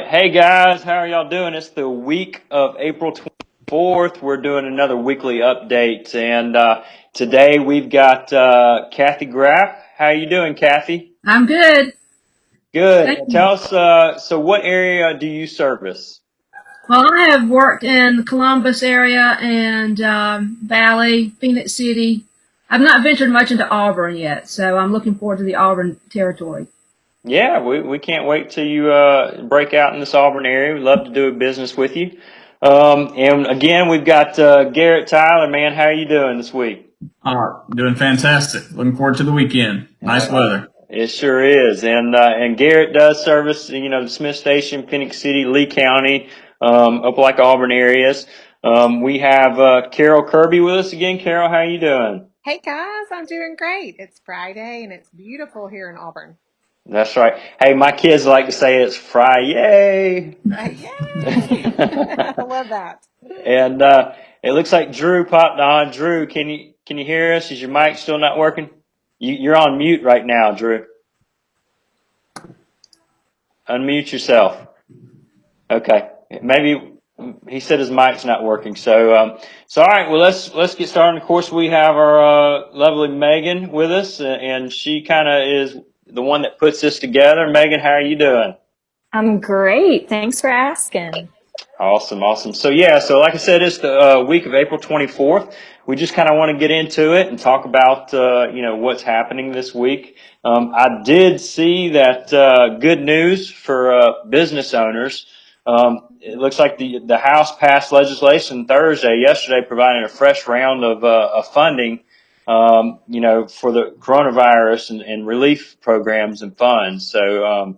right. Hey guys, how are y'all doing? It's the week of April 24th. We're doing another weekly update, and today we've got Kathy Grapp. How you doing, Kathy? I'm good. Good. Thank you. Tell us, so what area do you service? Well, I have worked in the Columbus area and Valley, Phenix City. I've not ventured much into Auburn yet, so I'm looking forward to the Auburn territory. Yeah, we can't wait till you break out in this Auburn area. We'd love to do a business with you. And again, we've got Garrett Tyler. Man, how are you doing this week? Doing fantastic. Looking forward to the weekend. Nice weather. It sure is, and Garrett does service, the Smith Station, Phenix City, Lee County, Opelika, Auburn areas. We have Karol.kirby with us again. Carol, how you doing? Hey guys, I'm doing great. It's Friday and it's beautiful here in Auburn. That's right. Hey, my kids like to say it's Friday. Yay! I love that. And it looks like Drew popped on. Drew, can you hear us? Is your mic still not working? You're on mute right now, Drew. Unmute yourself. Okay, maybe he said his mic's not working. So all right. Well, let's get started. Of course, we have our lovely Megan with us, and she kind of is the one that puts this together. Megan, how are you doing? I'm great. Thanks for asking. Awesome, awesome. So yeah, so like I said, it's the week of April 24th. We just kind of want to get into it and talk about what's happening this week. I did see that good news for business owners. It looks like the House passed legislation yesterday, providing a fresh round of funding, for the coronavirus and relief programs and funds. So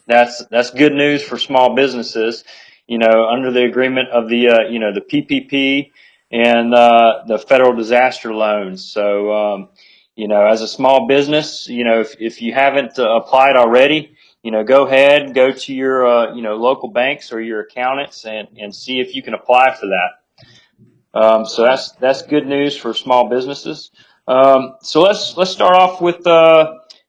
that's good news for small businesses, under the agreement of the PPP and the federal disaster loans. So, as a small business, if you haven't applied already, go ahead, go to your, local banks or your accountants and see if you can apply for that. So that's good news for small businesses. So let's start off with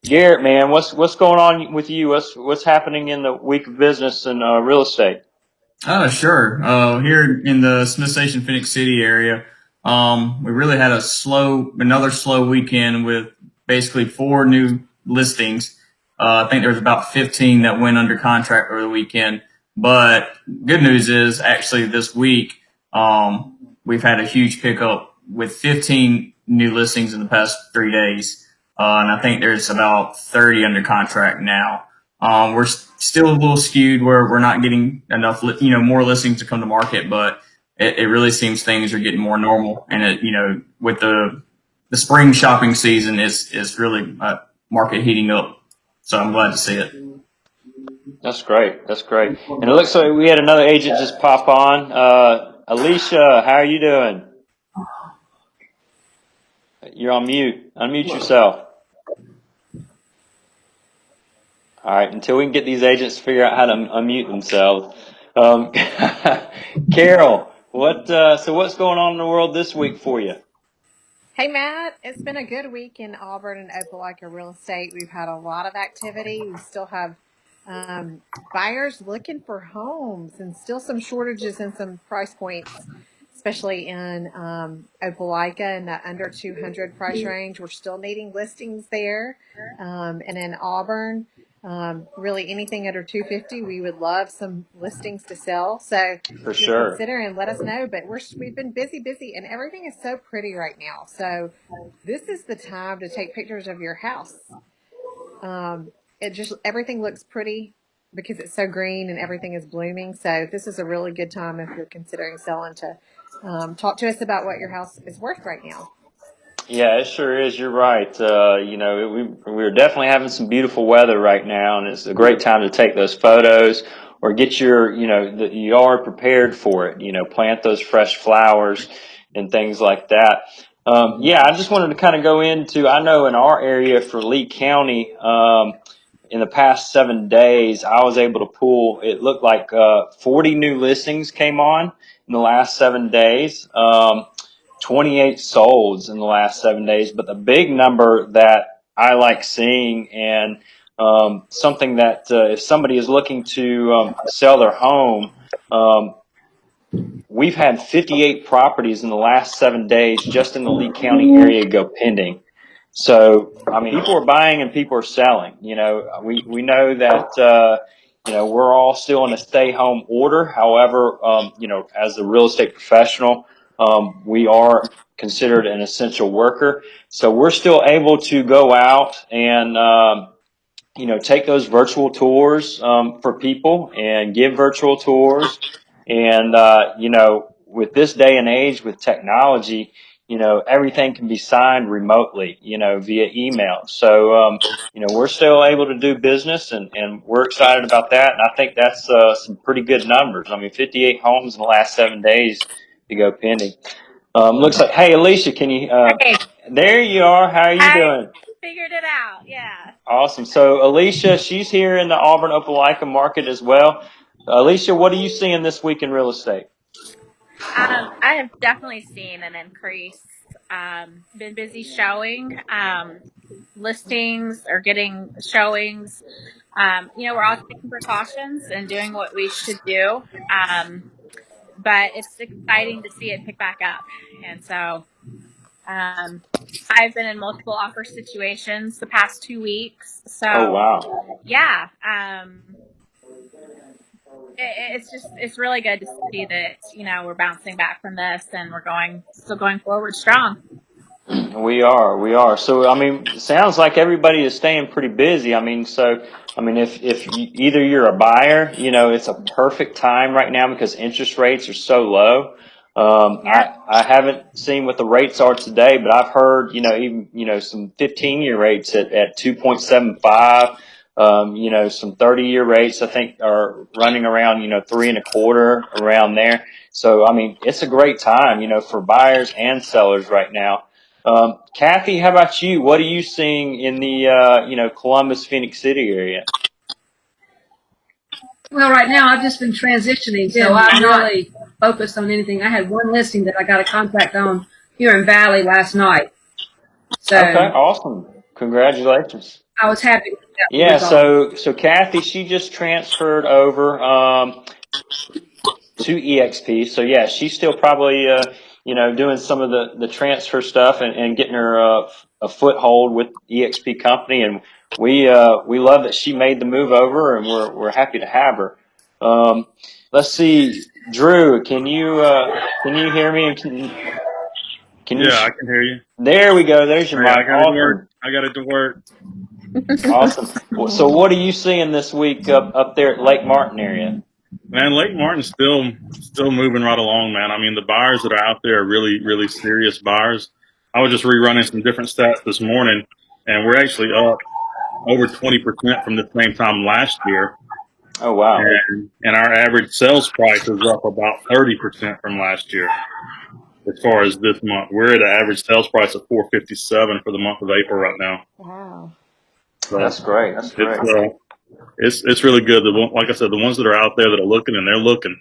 Garrett, man. What's going on with you? What's happening in the week of business and real estate? Sure. Here in the Smith Station, Phenix City area, we really had another slow weekend with basically 4 new listings. I think there was about 15 that went under contract over the weekend. But good news is actually this week, we've had a huge pickup with 15 new listings in the past 3 days. And I think there's about 30 under contract now. We're still a little skewed where we're not getting enough, more listings to come to market, but it really seems things are getting more normal. And with the spring shopping season is really market heating up. So I'm glad to see it. That's great. That's great. And it looks like we had another agent just pop on. Alicia, how are you doing? You're on mute. Unmute yourself. All right, until we can get these agents to figure out how to unmute themselves. Carol, what's going on in the world this week for you? Hey Matt, it's been a good week in Auburn and Opelika real estate. We've had a lot of activity. We still have buyers looking for homes and still some shortages in some price points, especially in Opelika in the under 200 price range. We're still needing listings there. And in Auburn, really anything under 250, we would love some listings to sell. So For if you're sure. considering, let us know. But we've been busy, and everything is so pretty right now. So this is the time to take pictures of your house. Everything looks pretty because it's so green and everything is blooming. So this is a really good time if you're considering selling to talk to us about what your house is worth right now. Yeah, it sure is. You're right. We're definitely having some beautiful weather right now, and it's a great time to take those photos or get the yard prepared for it. Plant those fresh flowers and things like that. Yeah, I just wanted to kind of go into, I know in our area for Lee County, in the past 7 days, I was able to pull, it looked like 40 new listings came on in the last 7 days. 28 solds in the last 7 days. But the big number that I like seeing, and something that if somebody is looking to sell their home, we've had 58 properties in the last 7 days just in the Lee County area go pending. So, I mean, people are buying and people are selling. We know that, we're all still in a stay home order. However, as a real estate professional, we are considered an essential worker. So we're still able to go out and, take those virtual tours for people and give virtual tours. And, with this day and age with technology, everything can be signed remotely, via email. So, we're still able to do business and we're excited about that. And I think that's some pretty good numbers. I mean, 58 homes in the last 7 days to go pending. Looks like, hey, Alicia, can you, Hey, there you are. How are you I doing? figured it out. Yeah. Awesome. So Alicia, she's here in the Auburn Opelika market as well. Alicia, what are you seeing this week in real estate? I have definitely seen an increase. Been busy showing listings or getting showings. We're all taking precautions and doing what we should do. But it's exciting to see it pick back up. And so I've been in multiple offer situations the past 2 weeks. So Oh, wow. yeah. It's really good to see that we're bouncing back from this and we're still going forward strong. We are. So, I mean, it sounds like everybody is staying pretty busy. I mean, if either you're a buyer, it's a perfect time right now because interest rates are so low. Yep. I haven't seen what the rates are today, but I've heard, even, some 15-year rates at 2.75. Some 30-year rates I think are running around, 3.25 around there. So, I mean, it's a great time, for buyers and sellers right now. Kathy, how about you? What are you seeing in the, Columbus, Phenix City area? Well, right now I've just been transitioning, so I'm not really focused on anything. I had one listing that I got a contract on here in Valley last night, so Okay, awesome. Congratulations. I was happy with that Yeah, result. so Kathy, she just transferred over to EXP. So yeah, she's still probably doing some of the transfer stuff and getting her a foothold with EXP company. And we love that she made the move over, and we're happy to have her. Let's see, Drew, can you hear me? And can you? Yeah, I can hear you. There we go. There's your Hey, I mic. got it to work. Awesome. I got it to work. Awesome. So what are you seeing this week up there at Lake Martin area? Man, Lake Martin's still moving right along, man. I mean, the buyers that are out there are really, really serious buyers. I was just rerunning some different stats this morning, and we're actually up over 20% from the same time last year. Oh, wow. And our average sales price is up about 30% from last year. As far as this month, we're at an average sales price of $457 for the month of April right now. Wow. So That's great. That's great. it's really good. Like I said, the ones that are out there that are looking, and they're looking.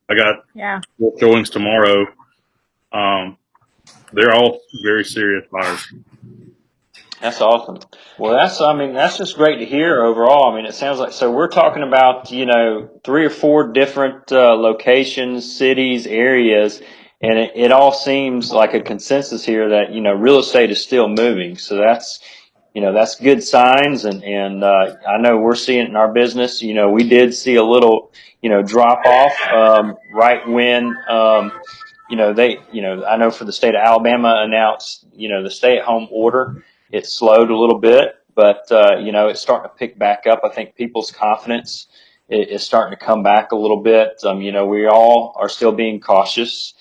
I got Yeah. showings tomorrow. They're all very serious buyers. That's awesome. Well, that's just great to hear overall. I mean, it sounds like, so we're talking about, 3 or 4 different, locations, cities, areas, and it all seems like a consensus here that, real estate is still moving. So that's good signs. And I know we're seeing it in our business. We did see a little, drop off, right when, I know for the state of Alabama announced, the stay at home order. It slowed a little bit, but, it's starting to pick back up. I think people's confidence is starting to come back a little bit. We all are still being cautious,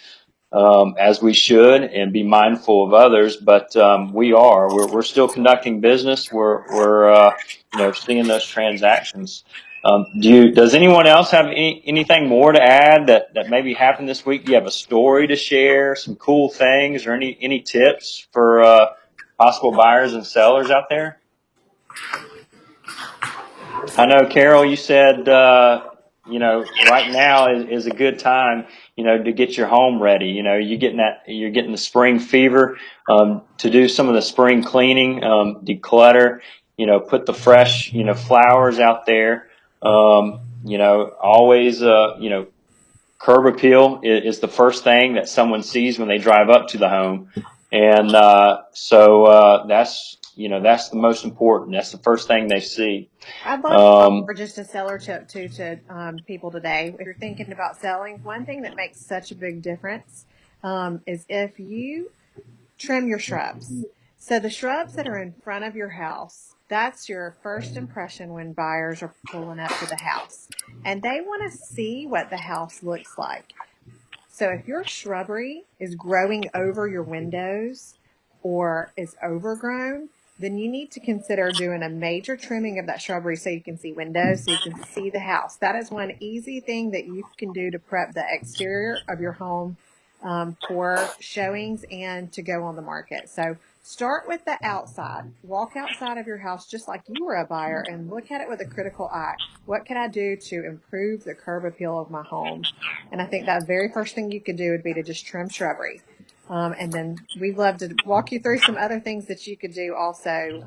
as we should, and be mindful of others. But we're still conducting business. We're seeing those transactions. Does anyone else have anything more to add that maybe happened this week? Do you have a story to share, some cool things, or any tips for possible buyers and sellers out there? I know, Carol, you said, right now is a good time, to get your home ready. You're getting the spring fever, to do some of the spring cleaning, declutter, put the fresh, flowers out there. Always, curb appeal is the first thing that someone sees when they drive up to the home. And, that's the most important. That's the first thing they see. I'd love to offer just a seller tip to people today. If you're thinking about selling, one thing that makes such a big difference is if you trim your shrubs. So the shrubs that are in front of your house, that's your first impression when buyers are pulling up to the house. And they want to see what the house looks like. So if your shrubbery is growing over your windows or is overgrown, then you need to consider doing a major trimming of that shrubbery so you can see windows, so you can see the house. That is one easy thing that you can do to prep the exterior of your home for showings and to go on the market. So start with the outside. Walk outside of your house just like you were a buyer and look at it with a critical eye. What can I do to improve the curb appeal of my home? And I think that very first thing you could do would be to just trim shrubbery. And then we'd love to walk you through some other things that you could do also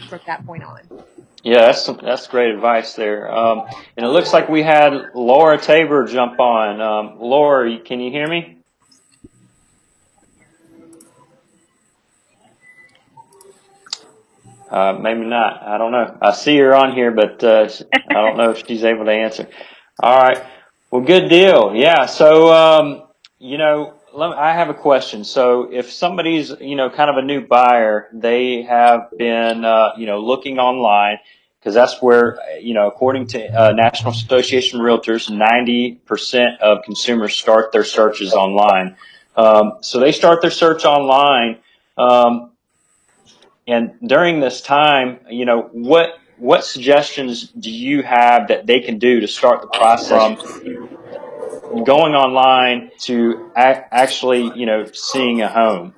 from that point on. Yeah, that's great advice there. And it looks like we had Laura.tabor jump on. Laura, can you hear me? Maybe not. I don't know. I see her on here, but I don't know if she's able to answer. All right. Well, good deal. Yeah. So, I have a question. So if somebody's, kind of a new buyer, they have been, looking online, because that's where, according to National Association of Realtors, 90% of consumers start their searches online. So they start their search online. And during this time, what suggestions do you have that they can do to start the process from going online to actually, seeing a home?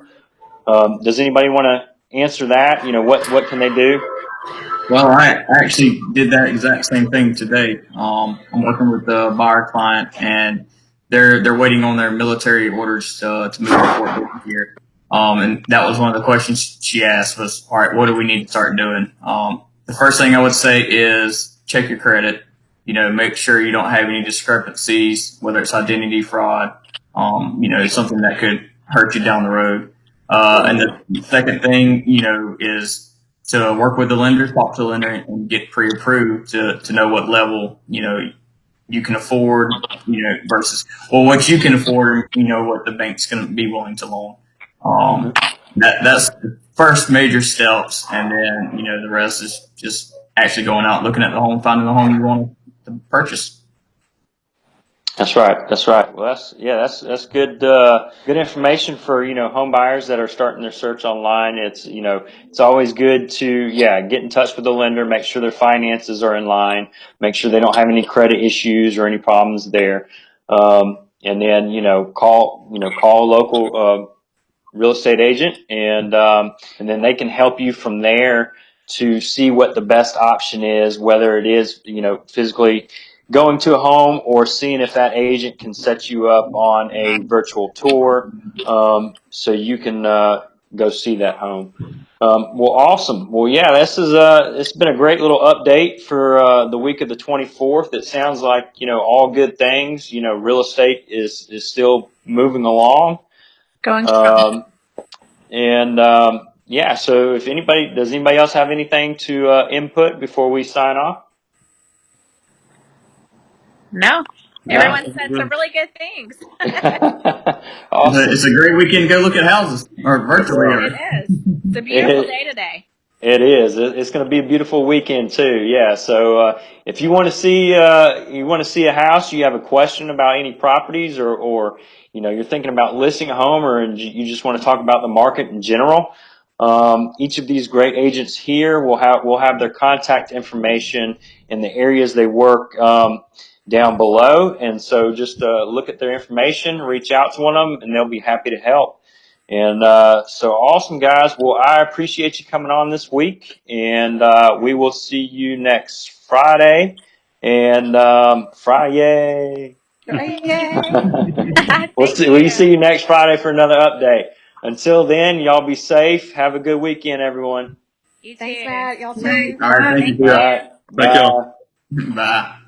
Does anybody want to answer that? What can they do? Well, I actually did that exact same thing today. I'm working with a buyer client, and they're waiting on their military orders to move to Fort Worth here. And that was one of the questions she asked was, all right, what do we need to start doing? The first thing I would say is check your credit. Make sure you don't have any discrepancies, whether it's identity fraud, something that could hurt you down the road. And the second thing, is to work with the lender, talk to the lender, and get pre-approved to know what level, you can afford, versus, what you can afford, what the bank's going to be willing to loan. That's the first major steps. And then, the rest is just actually going out, looking at the home, finding the home you want to purchase. That's right. That's right. Well, that's good, good information for, home buyers that are starting their search online. It's always good to, get in touch with the lender, make sure their finances are in line, make sure they don't have any credit issues or any problems there. And then, call a local, real estate agent, and then they can help you from there to see what the best option is, whether it is, physically going to a home or seeing if that agent can set you up on a virtual tour, so you can go see that home. Well, awesome. Well, yeah, it's been a great little update for the week of the 24th. It sounds like, all good things. Real estate is still moving along. Going strong. So does anybody else have anything to input before we sign off? No. No? Everyone said some really good things. Awesome. It's a great weekend to go look at houses, or virtually. It is. It's a beautiful day today. It is. It's going to be a beautiful weekend too. Yeah. So if you want to see a house, you have a question about any properties, or you're thinking about listing a home, or you just want to talk about the market in general, each of these great agents here will have their contact information in the areas they work down below, and so just look at their information, reach out to one of them, and they'll be happy to help. And so awesome, guys. Well, I appreciate you coming on this week, and we will see you next Friday. And Friday. We'll see you next Friday for another update. Until then, y'all be safe. Have a good weekend, everyone. You Thanks, too. Matt. Y'all too. All right. Thank Thank you. All you. right. Thank y'all. Bye. Bye.